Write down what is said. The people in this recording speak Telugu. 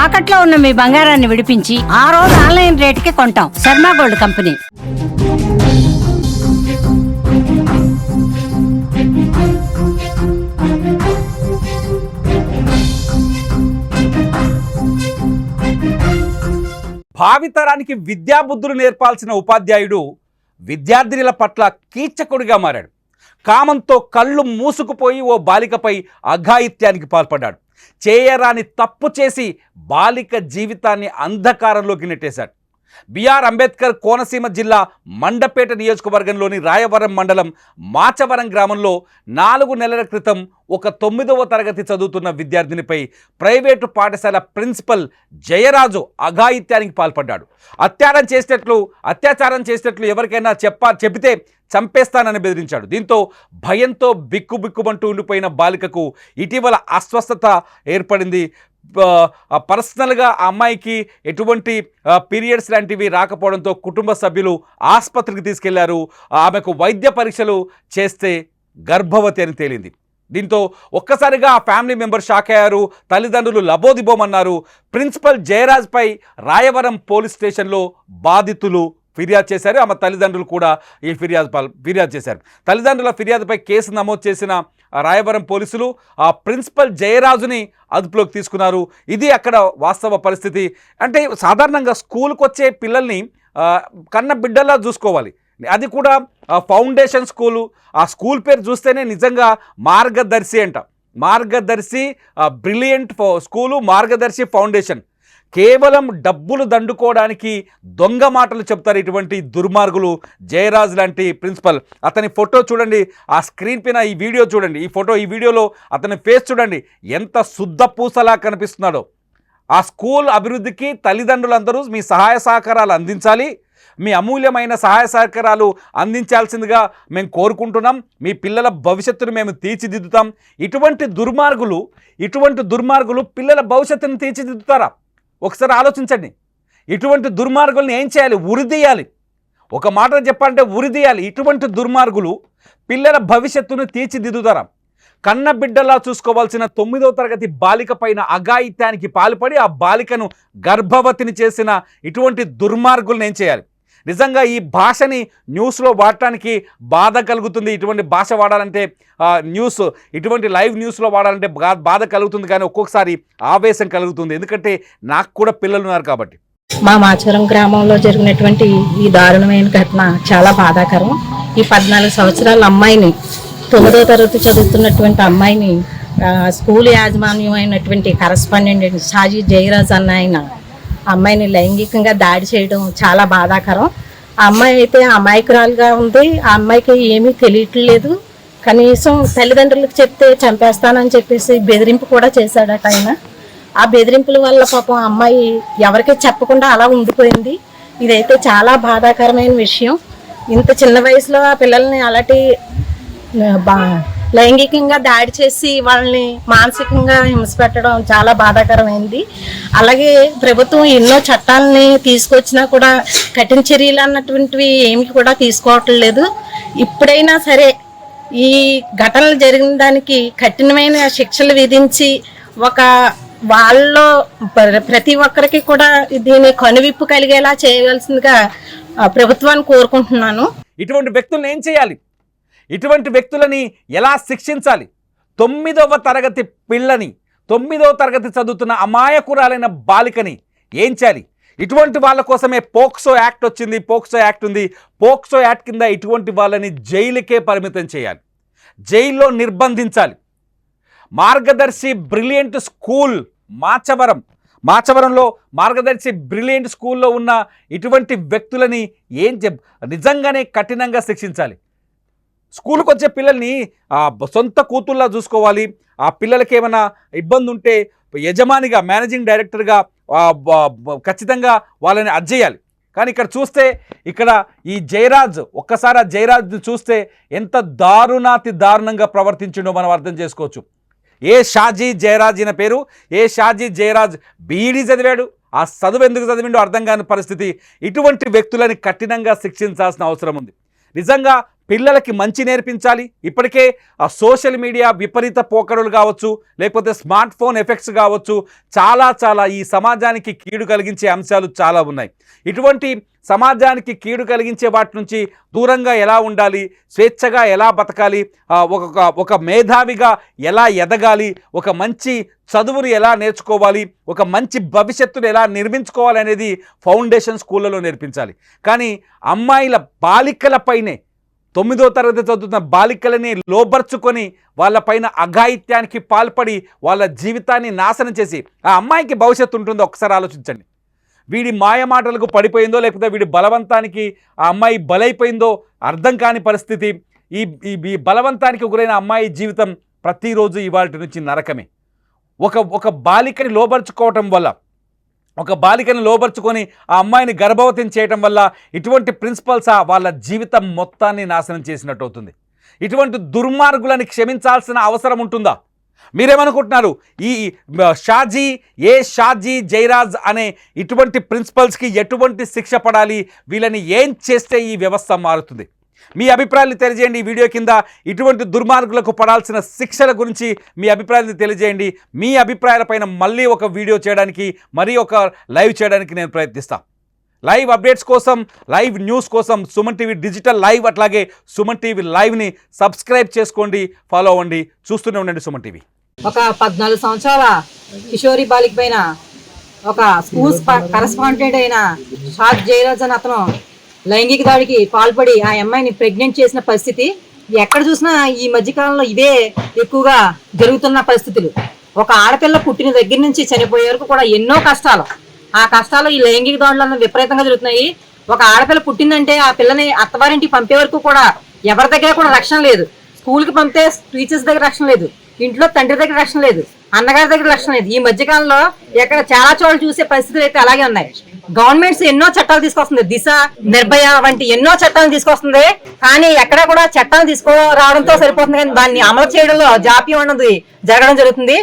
తాకట్లో ఉన్న మీ బంగారాన్ని విడిపించి ఆ రోజు ఆన్లైన్ రేటుకి కొంటాం. Sharma gold company. భావితరానికి విద్యాబుద్ధులు నేర్పాల్సిన ఉపాధ్యాయుడు విద్యార్థినుల పట్ల కీచకుడిగా మారాడు. కామంతో కళ్ళు మూసుకుపోయి ఓ బాలికపై అఘాయిత్యానికి పాల్పడ్డాడు. చేయరాని తప్పు చేసి బాలిక జీవితాన్ని అంధకారంలోకి నెట్టేశాడు. బిఆర్ అంబేద్కర్ కోనసీమ జిల్లా మండపేట నియోజకవర్గంలోని రాయవరం మండలం మాచవరం గ్రామంలో 4 నెలల క్రితం ఒక 9వ తరగతి చదువుతున్న విద్యార్థినిపై ప్రైవేటు పాఠశాల ప్రిన్సిపల్ జయరాజు అఘాయిత్యానికి పాల్పడ్డాడు. అత్యాచారం చేసినట్లు ఎవరికైనా చెబితే చంపేస్తానని బెదిరించాడు. దీంతో భయంతో బిక్కుబిక్కుమంటూ ఉండిపోయిన బాలికకు ఇటీవల అస్వస్థత ఏర్పడింది. పర్సనల్గా ఆ అమ్మాయికి ఎటువంటి పీరియడ్స్ లాంటివి రాకపోవడంతో కుటుంబ సభ్యులు ఆసుపత్రికి తీసుకెళ్లారు. ఆమెకు వైద్య పరీక్షలు చేస్తే గర్భవతి అని తేలింది. దీంతో ఒక్కసారిగా ఆ ఫ్యామిలీ మెంబర్ షాక్ అయ్యారు. తల్లిదండ్రులు లబోదిబోమన్నారు. ప్రిన్సిపల్ జయరాజ్పై రాయవరం పోలీస్ స్టేషన్లో బాధితులు ఫిర్యాదు చేశారు. ఆమె తల్లిదండ్రులు కూడా ఈ ఫిర్యాదు చేశారు. తల్లిదండ్రుల ఫిర్యాదుపై కేసు నమోదు చేసిన రాయవరం పోలీసులు ఆ ప్రిన్సిపల్ జయరాజుని అదుపులోకి తీసుకున్నారు. ఇది అక్కడ వాస్తవ పరిస్థితి. అంటే సాధారణంగా స్కూల్కి వచ్చే పిల్లల్ని కన్న బిడ్డల్లా చూసుకోవాలి. అది కూడా ఫౌండేషన్ స్కూలు. ఆ స్కూల్ పేరు చూస్తేనే నిజంగా మార్గదర్శి అంట. మార్గదర్శి బ్రిలియంట్ స్కూలు, మార్గదర్శి ఫౌండేషన్. కేవలం డబ్బులు దండుకోవడానికి దొంగ మాటలు చెప్తారు ఇటువంటి దుర్మార్గులు. జయరాజ్ లాంటి ప్రిన్సిపల్, అతని ఫోటో చూడండి, ఆ స్క్రీన్ పైన ఈ వీడియో చూడండి, ఈ వీడియోలో అతని ఫేస్ చూడండి, ఎంత శుద్ధ పూసలా కనిపిస్తున్నాడో. ఆ స్కూల్ అభివృద్ధికి తల్లిదండ్రులందరూ మీ సహాయ సహకారాలు అందించాలి. మీ అమూల్యమైన సహాయ సహకారాలు అందించాల్సిందిగా మేము కోరుకుంటున్నాం. మీ పిల్లల భవిష్యత్తును మేము తీర్చిదిద్దుతాం. ఇటువంటి దుర్మార్గులు పిల్లల భవిష్యత్తును తీర్చిదిద్దుతారా? ఒకసారి ఆలోచించండి. ఇటువంటి దుర్మార్గులను ఏం చేయాలి? ఉరిదీయాలి. ఒక మాట చెప్పాలంటే ఉరిదీయాలి. ఇటువంటి దుర్మార్గులు పిల్లల భవిష్యత్తును తీర్చిదిద్దుతారా? కన్న బిడ్డలా చూసుకోవాల్సిన 9వ తరగతి బాలిక పైన అఘాయిత్యానికి పాల్పడి ఆ బాలికను గర్భవతిని చేసిన ఇటువంటి దుర్మార్గులను ఏం చేయాలి? నిజంగా ఈ భాషని న్యూస్లో వాడటానికి బాధ కలుగుతుంది. ఇటువంటి భాష వాడాలంటే ఇటువంటి లైవ్ న్యూస్లో వాడాలంటే బాధ కలుగుతుంది, కానీ ఒక్కొక్కసారి ఆవేశం కలుగుతుంది. ఎందుకంటే నాకు కూడా పిల్లలు ఉన్నారు కాబట్టి. మా మాచవరం గ్రామంలో జరిగినటువంటి ఈ దారుణమైన ఘటన చాలా బాధాకరం. ఈ 14 సంవత్సరాల అమ్మాయిని, 9వ తరగతి చదువుతున్నటువంటి అమ్మాయిని స్కూల్ యాజమాన్యం అయినటువంటి కరస్పాండెంట్ షాజీ జయరాజ్ అన్న ఆయన అమ్మాయిని లైంగికంగా దాడి చేయడం చాలా బాధాకరం. ఆ అమ్మాయి అయితే అమాయకురాలుగా ఉంది. ఆ అమ్మాయికి ఏమీ తెలియట్లేదు. కనీసం తల్లిదండ్రులకు చెప్తే చంపేస్తానని చెప్పేసి బెదిరింపు కూడా చేశాడట ఆయన. ఆ బెదిరింపుల వల్ల పాపం అమ్మాయి ఎవరికీ చెప్పకుండా అలా ఉండిపోయింది. ఇదైతే చాలా బాధాకరమైన విషయం. ఇంత చిన్న వయసులో ఆ పిల్లల్ని అలాంటి లైంగికంగా దాడి చేసి వాళ్ళని మానసికంగా హింస పెట్టడం చాలా బాధాకరమైంది. అలాగే ప్రభుత్వం ఎన్నో చట్టాలని తీసుకొచ్చినా కూడా కఠిన చర్యలు అన్నటువంటివి ఏమి కూడా తీసుకోవట్లేదు. ఇప్పుడైనా సరే ఈ ఘటనలు జరిగిన దానికి కఠినమైన శిక్షలు విధించి వాళ్ళలో ప్రతి ఒక్కరికి కూడా దీని కనువిప్పు కలిగేలా చేయవలసిందిగా ప్రభుత్వాన్ని కోరుకుంటున్నాను. ఇటువంటి వ్యక్తులను ఏం చేయాలి? ఇటువంటి వ్యక్తులని ఎలా శిక్షించాలి? 9వ తరగతి పిల్లని, 9వ తరగతి చదువుతున్న అమాయకురాలైన బాలికని ఏం చేయాలి? ఇటువంటి వాళ్ళ కోసమే పోక్సో యాక్ట్ వచ్చింది. పోక్సో యాక్ట్ ఉంది. పోక్సో యాక్ట్ కింద ఇటువంటి వాళ్ళని జైలుకే పరిమితం చేయాలి, జైల్లో నిర్బంధించాలి. మార్గదర్శి బ్రిలియంట్ స్కూల్ మాచవరంలో మార్గదర్శి బ్రిలియంట్ స్కూల్లో ఉన్న ఇటువంటి వ్యక్తులని నిజంగానే కఠినంగా శిక్షించాలి. స్కూల్కి వచ్చే పిల్లల్ని సొంత కూతుల్లా చూసుకోవాలి. ఆ పిల్లలకి ఏమైనా ఇబ్బంది ఉంటే యజమానిగా, మేనేజింగ్ డైరెక్టర్గా ఖచ్చితంగా వాళ్ళని అజ్జేయాలి. కానీ ఇక్కడ చూస్తే ఈ జయరాజ్, ఒక్కసారి ఆ జయరాజ్ని చూస్తే ఎంత దారుణంగా ప్రవర్తించిండో మనం అర్థం చేసుకోవచ్చు. షాజీ జయరాజ్ ఈయన పేరు. షాజీ జయరాజ్ బీఈడీ చదివాడు. ఆ చదువు ఎందుకు చదివిండో అర్థం కాని పరిస్థితి. ఇటువంటి వ్యక్తులని కఠినంగా శిక్షించాల్సిన అవసరం ఉంది. నిజంగా పిల్లలకి మంచి నేర్పించాలి. ఇప్పటికే ఆ సోషల్ మీడియా విపరీత పోకడలు కావచ్చు, లేకపోతే స్మార్ట్ ఫోన్ ఎఫెక్ట్స్ కావచ్చు, చాలా ఈ సమాజానికి కీడు కలిగించే అంశాలు చాలా ఉన్నాయి. ఇటువంటి సమాజానికి కీడు కలిగించే వాటి నుంచి దూరంగా ఎలా ఉండాలి, స్వేచ్ఛగా ఎలా బతకాలి, ఒక మేధావిగా ఎలా ఎదగాలి, ఒక మంచి చదువును ఎలా నేర్చుకోవాలి, ఒక మంచి భవిష్యత్తును ఎలా నిర్మించుకోవాలి అనేది ఫౌండేషన్ స్కూళ్ళలో నేర్పించాలి. కానీ అమ్మాయిల బాలికలపైనే 9వ తరగతి చదువుతున్న బాలికలని లోబర్చుకొని వాళ్ళపైన అఘాయిత్యానికి పాల్పడి వాళ్ళ జీవితాన్ని నాశనం చేసి ఆ అమ్మాయికి భవిష్యత్తు ఉంటుందో ఒకసారి ఆలోచించండి. వీడి మాయమాటలకు పడిపోయిందో లేకపోతే వీడి బలవంతానికి ఆ అమ్మాయి బలైపోయిందో అర్థం కాని పరిస్థితి. ఈ బలవంతానికి గురైన అమ్మాయి జీవితం ప్రతిరోజు ఇవాళ నుంచి నరకమే. ఒక బాలికని లోబర్చుకోవటం వల్ల, ఒక బాలికని లోబర్చుకొని ఆ అమ్మాయిని గర్భవతిని చేయటం వల్ల ఇటువంటి ప్రిన్సిపల్స్ వాళ్ళ జీవితం మొత్తాన్ని నాశనం చేసినట్టు అవుతుంది. ఇటువంటి దుర్మార్గులని క్షమించాల్సిన అవసరం ఉంటుందా? మీరేమనుకుంటున్నారు? ఈ షాజీ జైరాజ్ అనే ఇటువంటి ప్రిన్సిపల్స్కి ఎటువంటి శిక్ష పడాలి? వీళ్ళని ఏం చేస్తే ఈ వ్యవస్థ మారుతుంది? మీ అభిప్రాయాలు తెలియజేయండి. ఈ వీడియో కింద ఇటువంటి దుర్మార్గులకు పడాల్సిన శిక్షల గురించి మీ అభిప్రాయాలు తెలియజేయండి. మీ అభిప్రాయాలపైన మళ్ళీ ఒక వీడియో చేయడానికి, మరీ ఒక లైవ్ చేయడానికి నేను ప్రయత్నిస్తాను. లైవ్ అప్డేట్స్ కోసం, లైవ్ న్యూస్ కోసం సుమన్ టీవీ డిజిటల్ లైవ్, అట్లాగే సుమన్ టీవీ లైవ్ని సబ్స్క్రైబ్ చేసుకోండి, ఫాలో అవ్వండి, చూస్తూనే ఉండండి సుమన్ టీవీ. ఒక 14 సంవత్సరాల కిషోరి బాలిక పైన ఒక స్కూల్ కరెస్పాండెంట్ అయిన షాద్ జయరాజ్ అని అతను లైంగిక దాడికి పాల్పడి ఆ అమ్మాయిని ప్రెగ్నెంట్ చేసిన పరిస్థితి ఎక్కడ చూసినా ఈ మధ్యకాలంలో ఇవే ఎక్కువగా జరుగుతున్న పరిస్థితులు. ఒక ఆడపిల్ల పుట్టిన దగ్గర నుంచి చనిపోయే వరకు కూడా ఎన్నో కష్టాలు, ఆ కష్టాలు ఈ లైంగిక దాడులు విపరీతంగా జరుగుతున్నాయి. ఒక ఆడపిల్ల పుట్టిందంటే ఆ పిల్లని అత్తవారింటికి పంపే వరకు కూడా ఎవరి దగ్గర కూడా రక్షణ లేదు. స్కూల్కి పంపితే టీచర్స్ దగ్గర రక్షణ లేదు, ఇంట్లో తండ్రి దగ్గర రక్షణ లేదు, అన్నగారి దగ్గర రక్షణ లేదు. ఈ మధ్యకాలంలో ఎక్కడ చాలా చోట్ల చూసే పరిస్థితులు అయితే అలాగే ఉన్నాయి. గవర్నమెంట్స్ ఎన్నో చట్టాలు తీసుకొస్తుంది, దిశ, నిర్భయ వంటి ఎన్నో చట్టాలు తీసుకొస్తుంది. కానీ ఎక్కడ కూడా చట్టాలు తీసుకురావడంతో సరిపోతుంది, కానీ దాన్ని అమలు చేయడంలో జాప్యం అన్నది జరగడం జరుగుతుంది.